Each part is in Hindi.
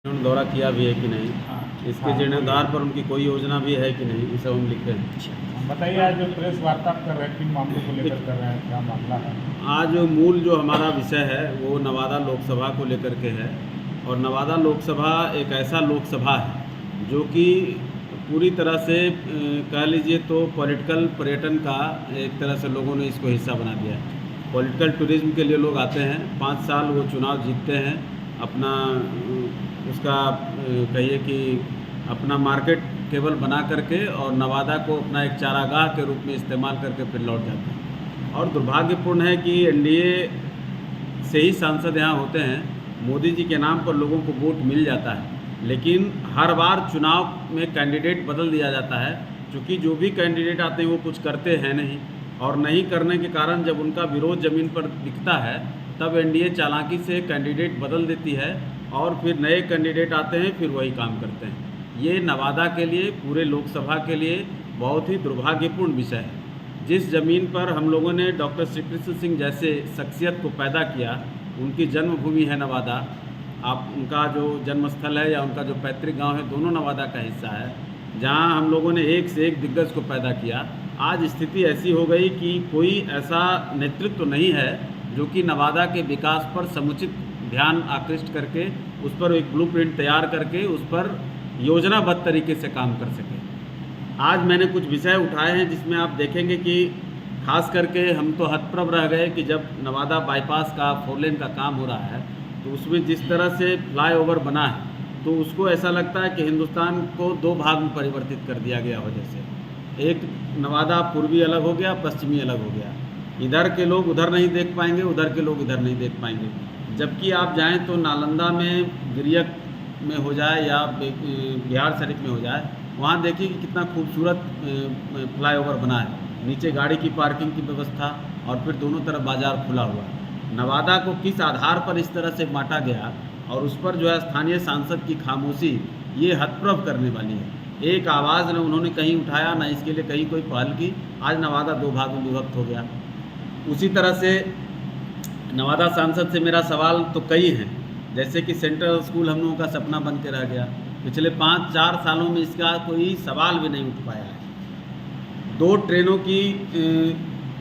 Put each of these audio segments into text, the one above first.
उन्होंने दौरा किया भी है कि नहीं, इसके हाँ, जीर्णोद्धार पर उनकी कोई योजना भी है कि नहीं, ये सब हम लिखे हैं। हम बताइए, आज जो प्रेस वार्ता कर रहे हैं किन मामलों को लेकर कर रहे हैं, क्या मामला है? आज मूल जो हमारा विषय है वो नवादा लोकसभा को लेकर के है। और नवादा लोकसभा एक ऐसा लोकसभा है जो कि पूरी तरह से कह लीजिए तो पॉलिटिकल पर्यटन का एक तरह से लोगों ने इसको हिस्सा बना दिया है। पॉलिटिकल टूरिज्म के लिए लोग आते हैं, 5 साल वो चुनाव जीतते हैं, अपना उसका कहिए कि अपना मार्केट केवल बना करके और नवादा को अपना एक चारागाह के रूप में इस्तेमाल करके फिर लौट जाते हैं। और दुर्भाग्यपूर्ण है कि एनडीए से ही सांसद यहाँ होते हैं, मोदी जी के नाम पर लोगों को वोट मिल जाता है, लेकिन हर बार चुनाव में कैंडिडेट बदल दिया जाता है। क्योंकि जो भी कैंडिडेट आते हैं वो कुछ करते हैं नहीं, और नहीं करने के कारण जब उनका विरोध ज़मीन पर दिखता है तब एनडीए चालाकी से कैंडिडेट बदल देती है और फिर नए कैंडिडेट आते हैं, फिर वही काम करते हैं। ये नवादा के लिए, पूरे लोकसभा के लिए बहुत ही दुर्भाग्यपूर्ण विषय है। जिस ज़मीन पर हम लोगों ने डॉक्टर श्री कृष्ण सिंह जैसे शख्सियत को पैदा किया, उनकी जन्मभूमि है नवादा, आप उनका जो जन्मस्थल है या उनका जो पैतृक गांव है, दोनों नवादा का हिस्सा है, जहां हम लोगों ने एक से एक दिग्गज को पैदा किया। आज स्थिति ऐसी हो गई कि कोई ऐसा नेतृत्व नहीं है जो कि नवादा के विकास पर समुचित ध्यान आकृष्ट करके उस पर एक ब्लूप्रिंट तैयार करके उस पर योजनाबद्ध तरीके से काम कर सके। आज मैंने कुछ विषय उठाए हैं जिसमें आप देखेंगे कि खास करके हम तो हतप्रभ रह गए कि जब नवादा बाईपास का 4 लेन का काम हो रहा है तो उसमें जिस तरह से फ्लाईओवर बना है तो उसको ऐसा लगता है कि हिंदुस्तान को 2 भाग में परिवर्तित कर दिया गया हो। जैसे एक नवादा पूर्वी अलग हो गया, पश्चिमी अलग हो गया। इधर के लोग उधर नहीं देख पाएंगे, उधर के लोग इधर नहीं देख पाएंगे। जबकि आप जाएं तो नालंदा में, गिरियक में हो जाए या बिहार शरीफ में हो जाए, वहाँ देखिए कि कितना खूबसूरत फ्लाईओवर बना है, नीचे गाड़ी की पार्किंग की व्यवस्था और फिर दोनों तरफ बाज़ार खुला हुआ है। नवादा को किस आधार पर इस तरह से बांटा गया और उस पर जो है स्थानीय सांसद की खामोशी, ये हतप्रभ करने वाली है। एक आवाज़ न उन्होंने कहीं उठाया, न इसके लिए कहीं कोई पहल की। आज नवादा 2 भाग में विभक्त हो गया। उसी तरह से नवादा सांसद से मेरा सवाल तो कई हैं, जैसे कि सेंट्रल स्कूल हम लोगों का सपना बन के रह गया। पिछले 5-4 सालों में इसका कोई सवाल भी नहीं उठ पाया है। 2 ट्रेनों की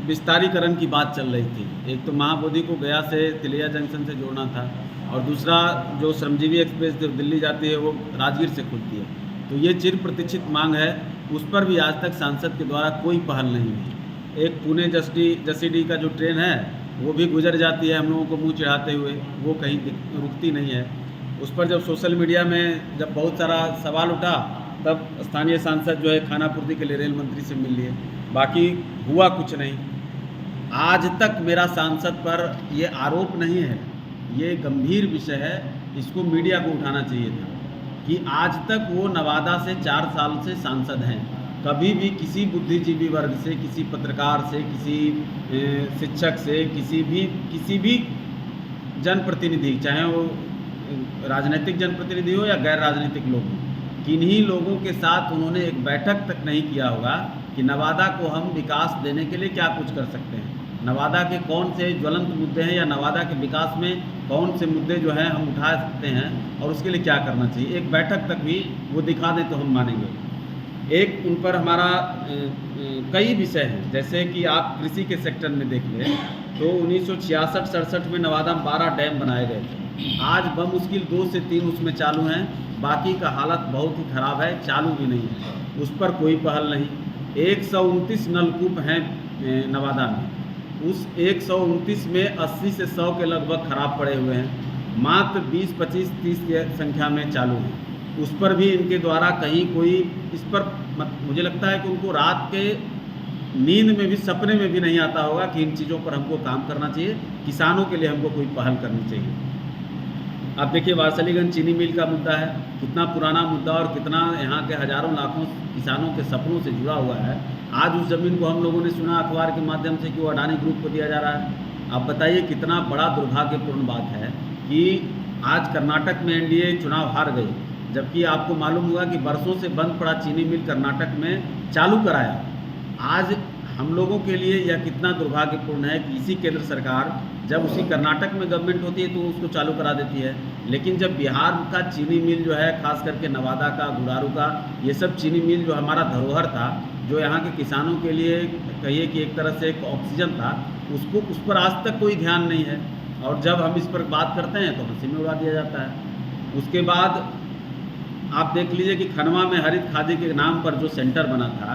विस्तारीकरण की बात चल रही थी। एक तो महाबोधि को गया से तिलैया जंक्शन से जोड़ना था और दूसरा जो श्रमजीवी एक्सप्रेस जो दिल्ली जाती है वो राजगीर से खुलती है। तो ये चिर प्रतीक्षित मांग है, उस पर भी आज तक सांसद के द्वारा कोई पहल नहीं हुई। एक पुणे जसीडीह का जो ट्रेन है वो भी गुजर जाती है हम लोगों को मुंह चढ़ाते हुए, वो कहीं रुकती नहीं है। उस पर जब सोशल मीडिया में जब बहुत सारा सवाल उठा तब स्थानीय सांसद जो है खानापूर्ति के लिए रेल मंत्री से मिल लिए, बाकी हुआ कुछ नहीं। आज तक मेरा सांसद पर ये आरोप नहीं है, ये गंभीर विषय है, इसको मीडिया को उठाना चाहिए था कि आज तक वो नवादा से 4 साल से सांसद हैं। कभी भी किसी बुद्धिजीवी वर्ग से, किसी पत्रकार से, किसी शिक्षक से, किसी भी जनप्रतिनिधि, चाहे वो राजनीतिक जनप्रतिनिधि हो या गैर राजनीतिक लोग हो, किन्हीं लोगों के साथ उन्होंने एक बैठक तक नहीं किया होगा कि नवादा को हम विकास देने के लिए क्या कुछ कर सकते हैं, नवादा के कौन से ज्वलंत मुद्दे हैं या नवादा के विकास में कौन से मुद्दे जो हैं हम उठा सकते हैं और उसके लिए क्या करना चाहिए। एक बैठक तक भी वो दिखा दें तो हम मानेंगे। एक उन पर हमारा कई विषय हैं, जैसे कि आप कृषि के सेक्टर में देख लें तो 1966-67 में नवादा में 12 डैम बनाए गए थे। आज बमुश्किल 2 से 3 उसमें चालू हैं, बाकी का हालत बहुत ही ख़राब है, चालू भी नहीं है, उस पर कोई पहल नहीं। 129 नलकूप हैं नवादा में, उस 129 में 80 से 100 के लगभग ख़राब पड़े हुए हैं, मात्र 20, 25, 30 की संख्या में चालू हैं। उस पर भी इनके द्वारा कहीं कोई इस पर मुझे लगता है कि उनको रात के नींद में भी, सपने में भी नहीं आता होगा कि इन चीज़ों पर हमको काम करना चाहिए, किसानों के लिए हमको कोई पहल करनी चाहिए। आप देखिए वारसलीगंज चीनी मिल का मुद्दा है, कितना पुराना मुद्दा और कितना यहाँ के हज़ारों लाखों किसानों के सपनों से जुड़ा हुआ है। आज उस ज़मीन को हम लोगों ने सुना अखबार के माध्यम से कि वो अडानी ग्रुप को दिया जा रहा है। आप बताइए कितना बड़ा दुर्भाग्यपूर्ण बात है कि आज कर्नाटक में एनडीए चुनाव हार गई, जबकि आपको मालूम होगा कि बरसों से बंद पड़ा चीनी मिल कर्नाटक में चालू कराया। आज हम लोगों के लिए यह कितना दुर्भाग्यपूर्ण है कि इसी केंद्र सरकार जब उसी कर्नाटक में गवर्नमेंट होती है तो उसको चालू करा देती है। लेकिन जब बिहार का चीनी मिल जो है, खास करके नवादा का, गुड़ारू का, ये सब चीनी मिल जो हमारा धरोहर था, जो यहाँ के किसानों के लिए कहिए कि एक तरह से एक ऑक्सीजन था, उस पर आज तक कोई ध्यान नहीं है। और जब हम इस पर बात करते हैं तो हंसी में उड़ा दिया जाता है। उसके बाद आप देख लीजिए कि खनवा में हरित खादी के नाम पर जो सेंटर बना था,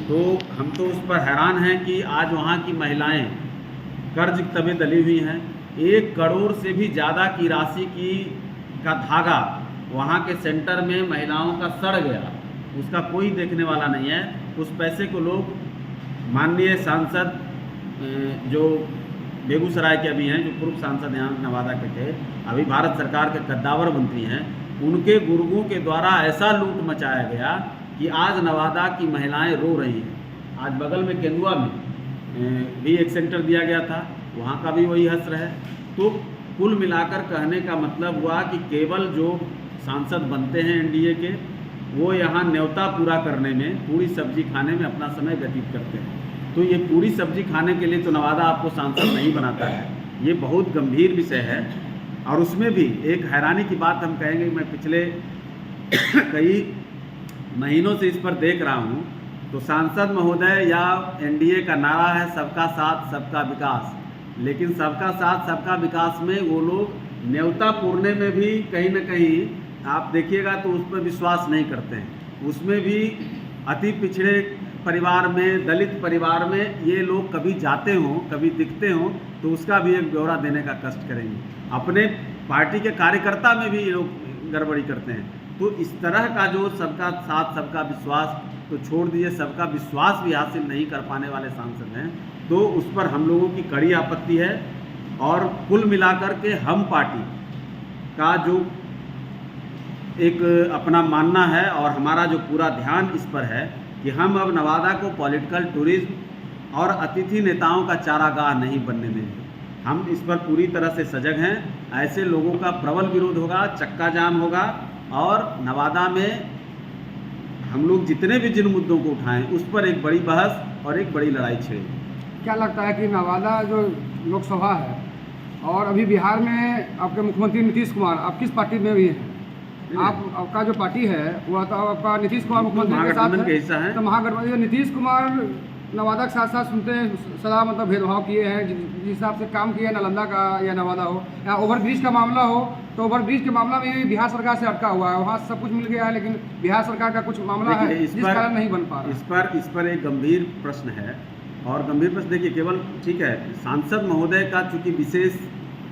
तो हम तो उस पर हैरान हैं कि आज वहाँ की महिलाएं कर्ज तबे दली हुई हैं। 1 करोड़ से भी ज़्यादा की राशि का धागा वहाँ के सेंटर में महिलाओं का सड़ गया, उसका कोई देखने वाला नहीं है। उस पैसे को लोग माननीय सांसद जो बेगूसराय के अभी हैं, जो पूर्व सांसद यहाँ नवादा के थे, अभी भारत सरकार के कद्दावर मंत्री हैं, उनके गुर्गों के द्वारा ऐसा लूट मचाया गया कि आज नवादा की महिलाएं रो रही हैं। आज बगल में केंदुआ में भी एक सेंटर दिया गया था, वहाँ का भी वही हश्र है। तो कुल मिलाकर कहने का मतलब हुआ कि केवल जो सांसद बनते हैं एनडीए के, वो यहाँ न्योता पूरा करने में, पूरी सब्जी खाने में अपना समय व्यतीत करते हैं। तो ये पूरी सब्जी खाने के लिए तो नवादा आपको सांसद नहीं बनाता है। ये बहुत गंभीर विषय है। और उसमें भी एक हैरानी की बात हम कहेंगे, मैं पिछले कई महीनों से इस पर देख रहा हूँ, तो सांसद महोदय या एनडीए का नारा है सबका साथ सबका विकास, लेकिन सबका साथ सबका विकास में वो लोग न्योता पूरने में भी कहीं ना कहीं आप देखिएगा तो उस पर विश्वास नहीं करते हैं। उसमें भी अति पिछड़े परिवार में, दलित परिवार में ये लोग कभी जाते हों, कभी दिखते हों, तो उसका भी एक ब्यौरा देने का कष्ट करेंगे। अपने पार्टी के कार्यकर्ता में भी ये लोग गड़बड़ी करते हैं। तो इस तरह का जो सबका साथ सबका विश्वास तो छोड़ दीजिए, सबका विश्वास भी हासिल नहीं कर पाने वाले सांसद हैं, तो उस पर हम लोगों की कड़ी आपत्ति है। और कुल मिलाकर के हम पार्टी का जो एक अपना मानना है और हमारा जो पूरा ध्यान इस पर है कि हम अब नवादा को पॉलिटिकल टूरिज्म और अतिथि नेताओं का चारागाह नहीं बनने देंगे। हम इस पर पूरी तरह से सजग हैं। ऐसे लोगों का प्रबल विरोध होगा, चक्का जाम होगा और नवादा में हम लोग जितने भी जिन मुद्दों को उठाएं उस पर एक बड़ी बहस और एक बड़ी लड़ाई छेड़ेंगे। क्या लगता है कि नवादा जो लोकसभा है और अभी बिहार में आपके मुख्यमंत्री नीतीश कुमार, आप किस पार्टी में भी हैं? आपका जो पार्टी है वो तो आपका नीतीश कुमार मुख्यमंत्री के साथ है, तो महागठबंधन नीतीश कुमार नवादा के साथ साथ सुनते हैं सदा मतलब भेदभाव किए हैं, जिस हिसाब से काम किए नालंदा का या नवादा हो या ओवरब्रिज का मामला हो, तो ओवरब्रिज के मामला में भी बिहार सरकार से अटका हुआ है। वहाँ सब कुछ मिल गया है लेकिन बिहार सरकार का कुछ मामला है जिस कारण नहीं बन पा रहा। इस पर एक गंभीर प्रश्न है। और गंभीर प्रश्न देखिए, केवल ठीक है सांसद महोदय का चूँकि विशेष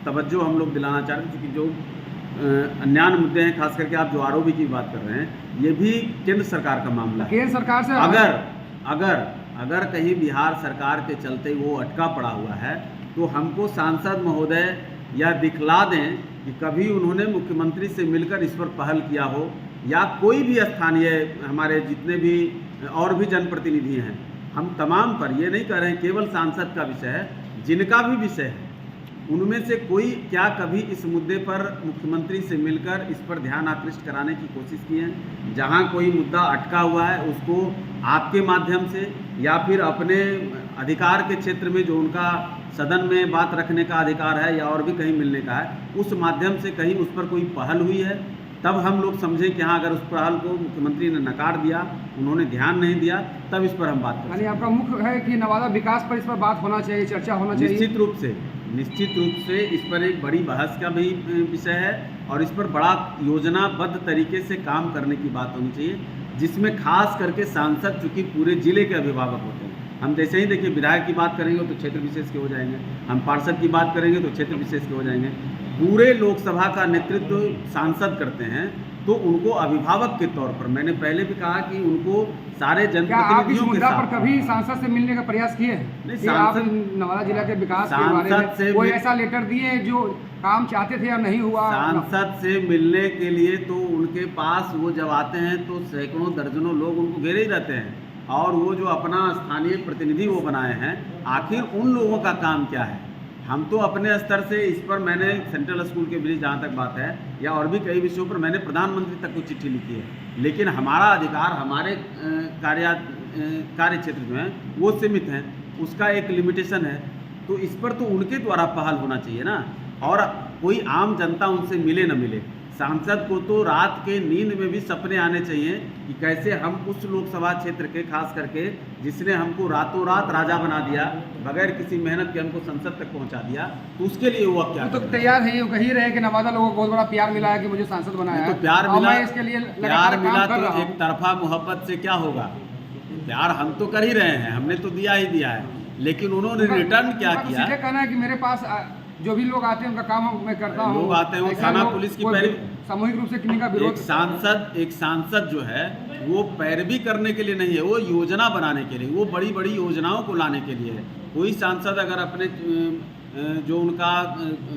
तवज्जो हम लोग दिलाना चाह रहे हैं, क्योंकि जो अन्यान्य मुद्दे हैं, खास करके आप जो आरओबी की बात कर रहे हैं, ये भी केंद्र सरकार का मामला है। केंद्र सरकार से अगर कहीं बिहार सरकार के चलते वो अटका पड़ा हुआ है तो हमको सांसद महोदय या दिखला दें कि कभी उन्होंने मुख्यमंत्री से मिलकर इस पर पहल किया हो, या कोई भी स्थानीय हमारे जितने भी और भी जनप्रतिनिधि हैं, हम तमाम पर, ये नहीं कह रहे हैं केवल सांसद का विषय है, जिनका भी विषय है उनमें से कोई क्या कभी इस मुद्दे पर मुख्यमंत्री से मिलकर इस पर ध्यान आकृष्ट कराने की कोशिश की है? जहां कोई मुद्दा अटका हुआ है उसको आपके माध्यम से या फिर अपने अधिकार के क्षेत्र में जो उनका सदन में बात रखने का अधिकार है या और भी कहीं मिलने का है, उस माध्यम से कहीं उस पर कोई पहल हुई है, तब हम लोग समझें कि हाँ, अगर उस पहल को मुख्यमंत्री ने नकार दिया, उन्होंने ध्यान नहीं दिया, तब इस पर हम बात करें। यानी आपका मुख्य है कि नवादा विकास पर इस पर बात होना चाहिए, चर्चा होना चाहिए। निश्चित रूप से इस पर एक बड़ी बहस का भी विषय है और इस पर बड़ा योजनाबद्ध तरीके से काम करने की बात होनी चाहिए, जिसमें खास करके सांसद चूँकि पूरे जिले के अभिभावक होते हैं। हम जैसे ही देखिए विधायक की बात करेंगे तो क्षेत्र विशेष के हो जाएंगे, हम पार्षद की बात करेंगे तो क्षेत्र विशेष के हो जाएंगे। पूरे लोकसभा का नेतृत्व सांसद करते हैं, तो उनको अभिभावक के तौर पर, मैंने पहले भी कहा कि उनको सारे जनप्रतिनिधियों के साथ पर कभी सांसद से मिलने का प्रयास किए हैं? नहीं, सांसद नवादा जिला के विकास के बारे में कोई ऐसा लेटर दिए जो काम चाहते थे या नहीं हुआ? सांसद से मिलने के लिए तो उनके पास वो जब आते हैं तो सैकड़ों दर्जनों लोग उनको घेरे ही रहते हैं, और वो जो अपना स्थानीय प्रतिनिधि वो बनाए हैं, आखिर उन लोगों का काम क्या है? हम तो अपने स्तर से इस पर, मैंने सेंट्रल स्कूल के ब्रिज जहाँ तक बात है या और भी कई विषयों पर मैंने प्रधानमंत्री तक को चिट्ठी लिखी है, लेकिन हमारा अधिकार, हमारे कार्य क्षेत्र जो हैं वो सीमित हैं, उसका एक लिमिटेशन है। तो इस पर तो उनके द्वारा पहल होना चाहिए ना, और कोई आम जनता उनसे मिले न मिले। सांसद को तो रात के नींद में भी सपने आने चाहिए कि कैसे हम उस लोकसभा क्षेत्र के, खास करके जिसने हमको रातों रात राजा बना दिया, बगैर किसी मेहनत के हमको संसद तक पहुंचा दिया, तो उसके लिए वो अब क्या वो तो करें? तैयार है, ये कही रहे कि नवादा लोगों को बहुत बड़ा प्यार मिला है कि मुझे सांसद बनाया तो है, प्यार और मिला, मैं इसके लिए प्यार लगातार मिला काम कर रहा तो हूं। एक तरफा मोहब्बत से क्या होगा? प्यार हम तो कर ही रहे हैं, हमने तो दिया ही दिया है, लेकिन उन्होंने रिटर्न क्या उनका तो किया? सीधे कहना है कि मेरे पास जो भी लोग आते हैं उनका काम मैं करता हूँ। लोग आते हैं, वो ऐसा थाना लोग पुलिस की कोई पैरवी- सामूहिक रूप से किन्हीं का विरोध। एक सांसद जो है वो पैरवी करने के लिए नहीं है, वो योजना बनाने के लिए, वो बड़ी बड़ी योजनाओं को लाने के लिए है। कोई सांसद अगर अपने जो उनका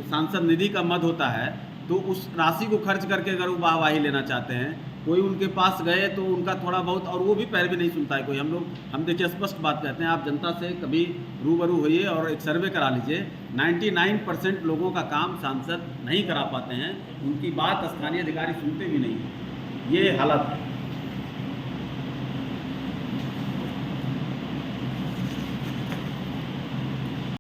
सांसद निधि का मद होता है तो उस राशि को खर्च करके अगर वो वाहवाही लेना चाहते हैं, कोई उनके पास गए तो उनका थोड़ा बहुत, और वो भी पैरवी नहीं सुनता है कोई। हम देखिए स्पष्ट बात कहते हैं, आप जनता से कभी रूबरू होइए और एक सर्वे करा लीजिए, 99% लोगों का काम सांसद नहीं करा पाते हैं, उनकी बात स्थानीय अधिकारी सुनते भी नहीं, ये हालत है।